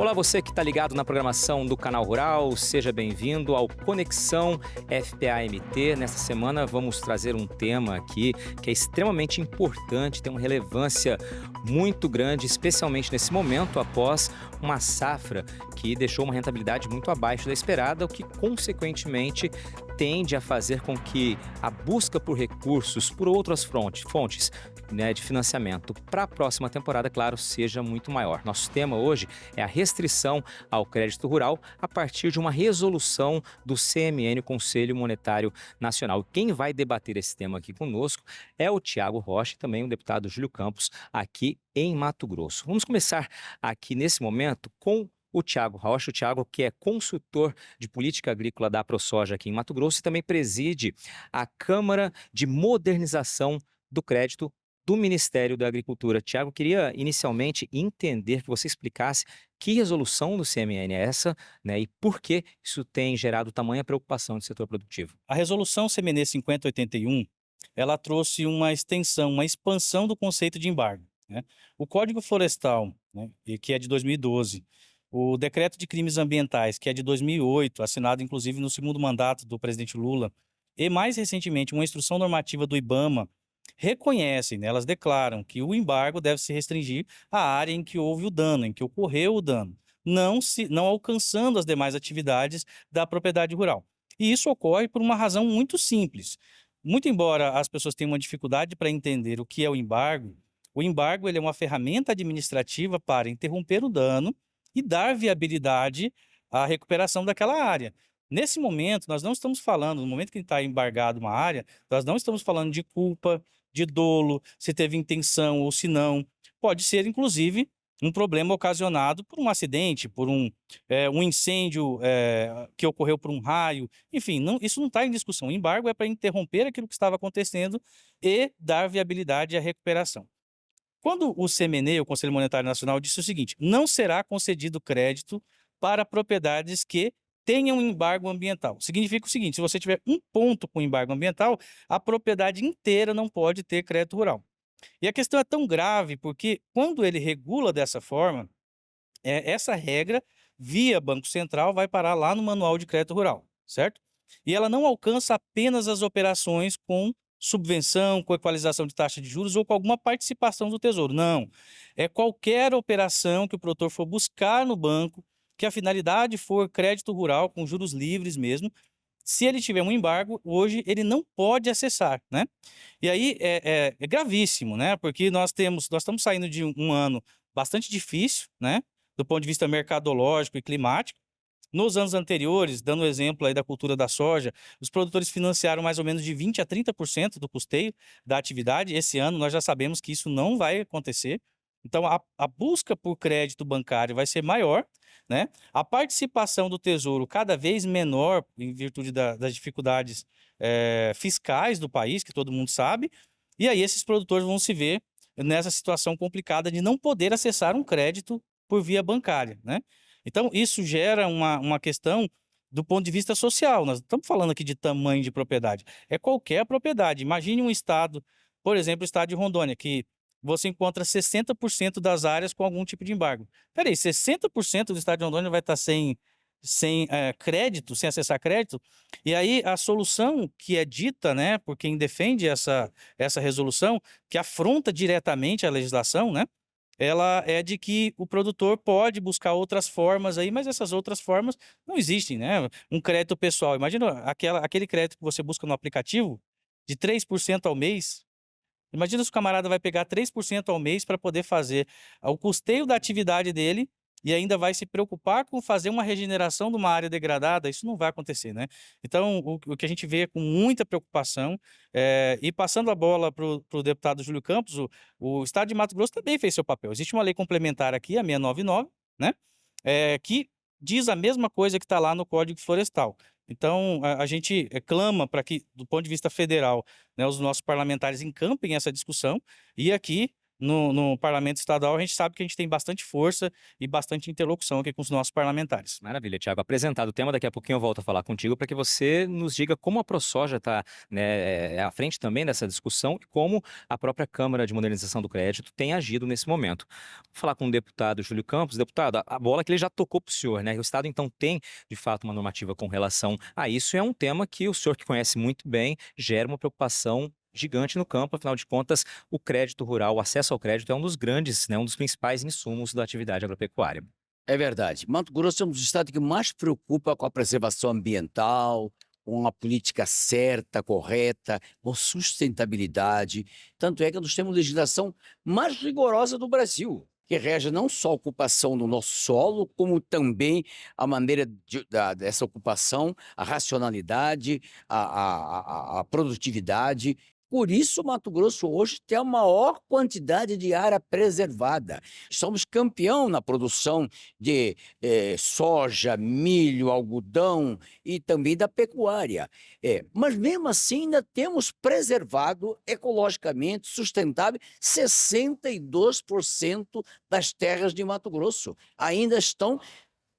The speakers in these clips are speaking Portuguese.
Olá, você que está ligado na programação do Canal Rural, seja bem-vindo ao Conexão FPA-MT. Nesta semana vamos trazer um tema aqui que é extremamente importante, tem uma relevância muito grande, especialmente nesse momento após uma safra que deixou uma rentabilidade muito abaixo da esperada, o que consequentemente tende a fazer com que a busca por recursos por outras fontes, de financiamento para a próxima temporada, claro, seja muito maior. Nosso tema hoje é a restrição ao crédito rural a partir de uma resolução do CMN, Conselho Monetário Nacional. Quem vai debater esse tema aqui conosco é o Tiago Rocha e também o deputado Júlio Campos, aqui em Mato Grosso. Vamos começar aqui nesse momento com o Tiago Rocha, o Tiago que é consultor de política agrícola da ProSoja aqui em Mato Grosso e também preside a Câmara de Modernização do Crédito do Ministério da Agricultura. Tiago, queria inicialmente entender que você explicasse que resolução do CMN é essa, né, e por que isso tem gerado tamanha preocupação do setor produtivo. A resolução CMN 5081, ela trouxe uma extensão, uma expansão do conceito de embargo, né? O Código Florestal, né, que é de 2012, o Decreto de Crimes Ambientais, que é de 2008, assinado inclusive no segundo mandato do presidente Lula, e mais recentemente uma instrução normativa do IBAMA, reconhecem, né, elas declaram que o embargo deve se restringir à área em que houve o dano, em que ocorreu o dano, não alcançando as demais atividades da propriedade rural. E isso ocorre por uma razão muito simples. Muito embora as pessoas tenham uma dificuldade para entender o que é o embargo ele é uma ferramenta administrativa para interromper o dano e dar viabilidade à recuperação daquela área. Nesse momento, nós não estamos falando, no momento que está embargado uma área, nós não estamos falando de culpa, de dolo, se teve intenção ou se não. Pode ser, inclusive, um problema ocasionado por um acidente, por um incêndio que ocorreu por um raio. Enfim, isso não está em discussão. O embargo é para interromper aquilo que estava acontecendo e dar viabilidade à recuperação. Quando o CMN, o Conselho Monetário Nacional, disse o seguinte: não será concedido crédito para propriedades que tenham embargo ambiental. Significa o seguinte: se você tiver um ponto com embargo ambiental, a propriedade inteira não pode ter crédito rural. E a questão é tão grave porque, quando ele regula dessa forma, essa regra, via Banco Central, vai parar lá no Manual de Crédito Rural, certo? E ela não alcança apenas as operações com subvenção, com equalização de taxa de juros ou com alguma participação do Tesouro. Não. É qualquer operação que o produtor for buscar no banco, que a finalidade for crédito rural, com juros livres mesmo. Se ele tiver um embargo, hoje ele não pode acessar, né? E aí é gravíssimo, né? Porque nós estamos saindo de um ano bastante difícil, né, do ponto de vista mercadológico e climático. Nos anos anteriores, dando o exemplo aí da cultura da soja, os produtores financiaram mais ou menos de 20 a 30% do custeio da atividade. Esse ano nós já sabemos que isso não vai acontecer. Então a busca por crédito bancário vai ser maior, né? A participação do Tesouro cada vez menor em virtude das dificuldades fiscais do país, que todo mundo sabe. E aí esses produtores vão se ver nessa situação complicada de não poder acessar um crédito por via bancária, né? Então, isso gera uma questão do ponto de vista social. Nós não estamos falando aqui de tamanho de propriedade, é qualquer propriedade. Imagine um estado, por exemplo, o estado de Rondônia, que você encontra 60% das áreas com algum tipo de embargo. Espera aí, 60% do estado de Rondônia vai estar sem crédito, sem acessar crédito? E aí a solução que é dita, né, por quem defende essa resolução, que afronta diretamente a legislação, né, ela é de que o produtor pode buscar outras formas aí, mas essas outras formas não existem, né? Um crédito pessoal, imagina aquele crédito que você busca no aplicativo, de 3% ao mês. Imagina se o camarada vai pegar 3% ao mês para poder fazer o custeio da atividade dele e ainda vai se preocupar com fazer uma regeneração de uma área degradada. Isso não vai acontecer, né? Então, o que a gente vê com muita preocupação, e passando a bola para o deputado Júlio Campos, o Estado de Mato Grosso também fez seu papel. Existe uma lei complementar aqui, a 699, né? Que diz a mesma coisa que está lá no Código Florestal. Então, a gente clama para que, do ponto de vista federal, né, os nossos parlamentares encampem essa discussão e aqui no parlamento estadual, a gente sabe que a gente tem bastante força e bastante interlocução aqui com os nossos parlamentares. Maravilha, Tiago. Apresentado o tema, daqui a pouquinho eu volto a falar contigo para que você nos diga como a ProSoja está, né, à frente também dessa discussão e como a própria Câmara de Modernização do Crédito tem agido nesse momento. Vou falar com o deputado Júlio Campos. Deputado, a bola que ele já tocou para o senhor, né? O Estado, então, tem, de fato, uma normativa com relação a isso. É um tema que o senhor, que conhece muito bem, gera uma preocupação gigante no campo. Afinal de contas, o crédito rural, o acesso ao crédito é um dos grandes, né, um dos principais insumos da atividade agropecuária. É verdade. Mato Grosso é um dos estados que mais preocupa com a preservação ambiental, com a política certa, correta, com sustentabilidade. Tanto é que nós temos legislação mais rigorosa do Brasil, que rege não só a ocupação do nosso solo, como também a maneira dessa ocupação, a racionalidade, a produtividade. Por isso, Mato Grosso hoje tem a maior quantidade de área preservada. Somos campeão na produção de soja, milho, algodão e também da pecuária. Mas mesmo assim ainda temos preservado ecologicamente sustentável 62% das terras de Mato Grosso. Ainda estão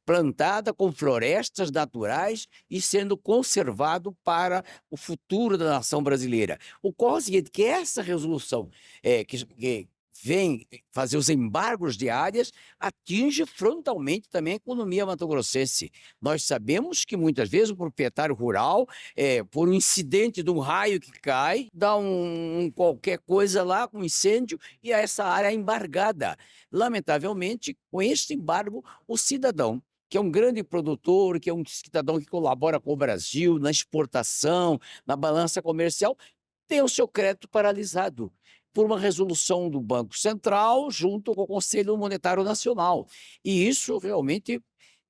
plantada com florestas naturais e sendo conservado para o futuro da nação brasileira. Ocorre o seguinte, que essa resolução que vem fazer os embargos de áreas atinge frontalmente também a economia mato-grossense. Nós sabemos que muitas vezes o proprietário rural, por um incidente de um raio que cai, dá qualquer coisa lá, um incêndio, e essa área é embargada. Lamentavelmente, com este embargo, o cidadão, que é um grande produtor, que é um cidadão que colabora com o Brasil na exportação, na balança comercial, tem o seu crédito paralisado por uma resolução do Banco Central junto com o Conselho Monetário Nacional. E isso realmente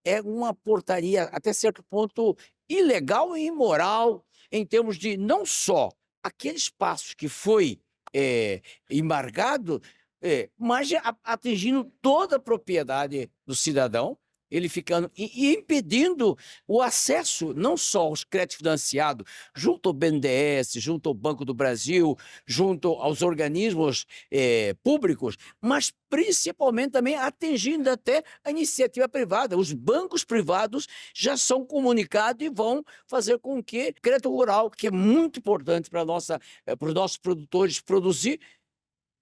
é uma portaria, até certo ponto, ilegal e imoral, em termos de não só aquele espaço que foi embargado, mas atingindo toda a propriedade do cidadão, ele ficando e impedindo o acesso não só aos créditos financiados junto ao BNDES, junto ao Banco do Brasil, junto aos organismos públicos, mas principalmente também atingindo até a iniciativa privada. Os bancos privados já são comunicados e vão fazer com que o crédito rural, que é muito importante para os nossos produtores produzir,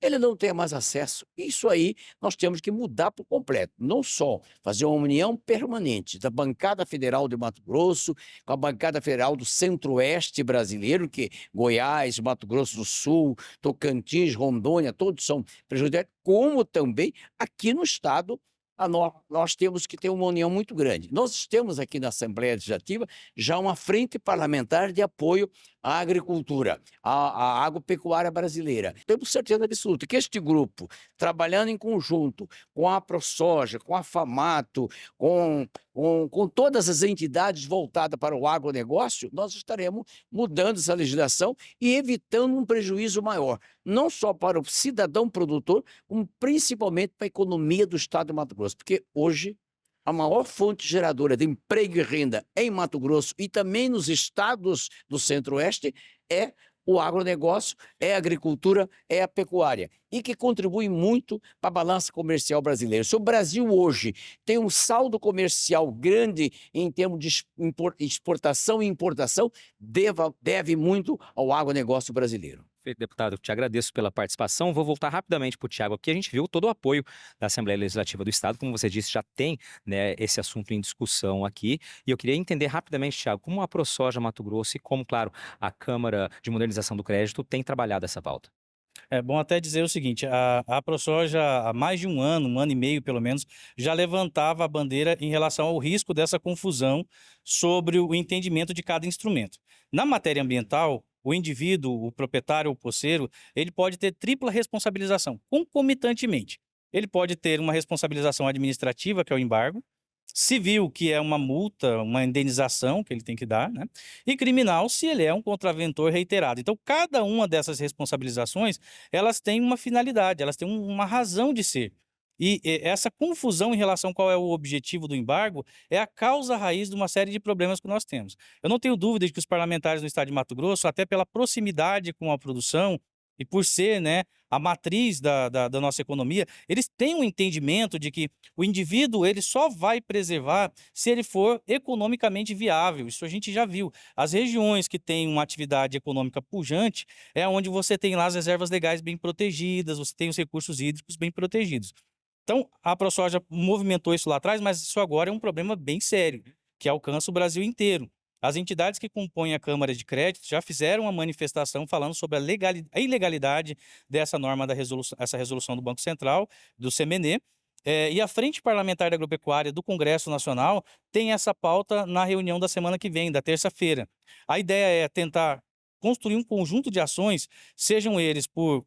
ele não tenha mais acesso. Isso aí nós temos que mudar por completo. Não só fazer uma união permanente da bancada federal de Mato Grosso, com a bancada federal do Centro-Oeste brasileiro, que Goiás, Mato Grosso do Sul, Tocantins, Rondônia, todos são prejudicados, como também aqui no estado nós temos que ter uma união muito grande. Nós temos aqui na Assembleia Legislativa já uma frente parlamentar de apoio à agricultura, à agropecuária brasileira. Temos certeza absoluta que este grupo, trabalhando em conjunto com a ProSoja, com a FAMATO, com todas as entidades voltadas para o agronegócio, nós estaremos mudando essa legislação e evitando um prejuízo maior, não só para o cidadão produtor, como principalmente para a economia do estado de Mato Grosso, porque hoje a maior fonte geradora de emprego e renda em Mato Grosso e também nos estados do Centro-Oeste é o agronegócio, é a agricultura, é a pecuária, e que contribui muito para a balança comercial brasileira. Se o Brasil hoje tem um saldo comercial grande em termos de exportação e importação, deve muito ao agronegócio brasileiro. Perfeito, deputado. Te agradeço pela participação. Vou voltar rapidamente para o Tiago aqui. A gente viu todo o apoio da Assembleia Legislativa do Estado. Como você disse, já tem, né, esse assunto em discussão aqui. E eu queria entender rapidamente, Tiago, como a ProSoja Mato Grosso e como, claro, a Câmara de Modernização do Crédito tem trabalhado essa pauta. É bom até dizer o seguinte, a ProSoja há mais de um ano e meio pelo menos, já levantava a bandeira em relação ao risco dessa confusão sobre o entendimento de cada instrumento. Na matéria ambiental, o indivíduo, o proprietário ou poceiro, ele pode ter tripla responsabilização, concomitantemente. Ele pode ter uma responsabilização administrativa, que é o embargo, civil, que é uma multa, uma indenização que ele tem que dar, né? E criminal, se ele é um contraventor reiterado. Então, cada uma dessas responsabilizações, elas têm uma finalidade, elas têm uma razão de ser. E essa confusão em relação a qual é o objetivo do embargo é a causa raiz de uma série de problemas que nós temos. Eu não tenho dúvida de que os parlamentares do estado de Mato Grosso, até pela proximidade com a produção, e por ser, né, a matriz da nossa economia, eles têm um entendimento de que o indivíduo ele só vai preservar se ele for economicamente viável. Isso a gente já viu. As regiões que têm uma atividade econômica pujante é onde você tem lá as reservas legais bem protegidas, você tem os recursos hídricos bem protegidos. Então, a ProSoja movimentou isso lá atrás, mas isso agora é um problema bem sério, que alcança o Brasil inteiro. As entidades que compõem a Câmara de Crédito já fizeram uma manifestação falando sobre a ilegalidade dessa norma essa resolução do Banco Central, do CMN, e a Frente Parlamentar da Agropecuária do Congresso Nacional tem essa pauta na reunião da semana que vem, da terça-feira. A ideia é tentar construir um conjunto de ações, sejam eles por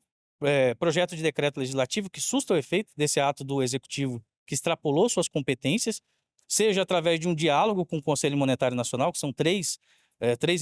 projeto de decreto legislativo que susta o efeito desse ato do Executivo que extrapolou suas competências, seja através de um diálogo com o Conselho Monetário Nacional, que são três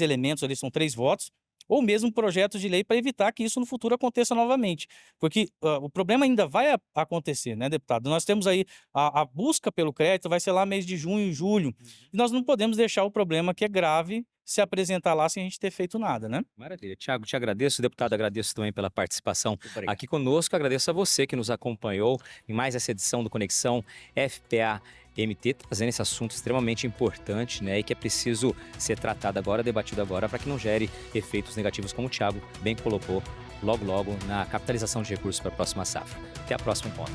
elementos ali, são 3 votos, ou mesmo projetos de lei para evitar que isso no futuro aconteça novamente. Porque o problema ainda vai acontecer, né, deputado? Nós temos aí a busca pelo crédito, vai ser lá mês de junho e julho, e nós não podemos deixar o problema que é grave se apresentar lá sem a gente ter feito nada, né? Maravilha. Tiago, te agradeço. Deputado, agradeço também pela participação Obrigado. aqui conosco. Agradeço a você que nos acompanhou em mais essa edição do Conexão FPA-MT, trazendo esse assunto extremamente importante, né, e que é preciso ser tratado agora, debatido agora, para que não gere efeitos negativos, como o Tiago bem colocou logo na capitalização de recursos para a próxima safra. Até a próxima ponta.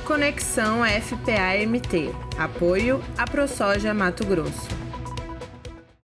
Conexão FPA-MT. Apoio à ProSoja Mato Grosso.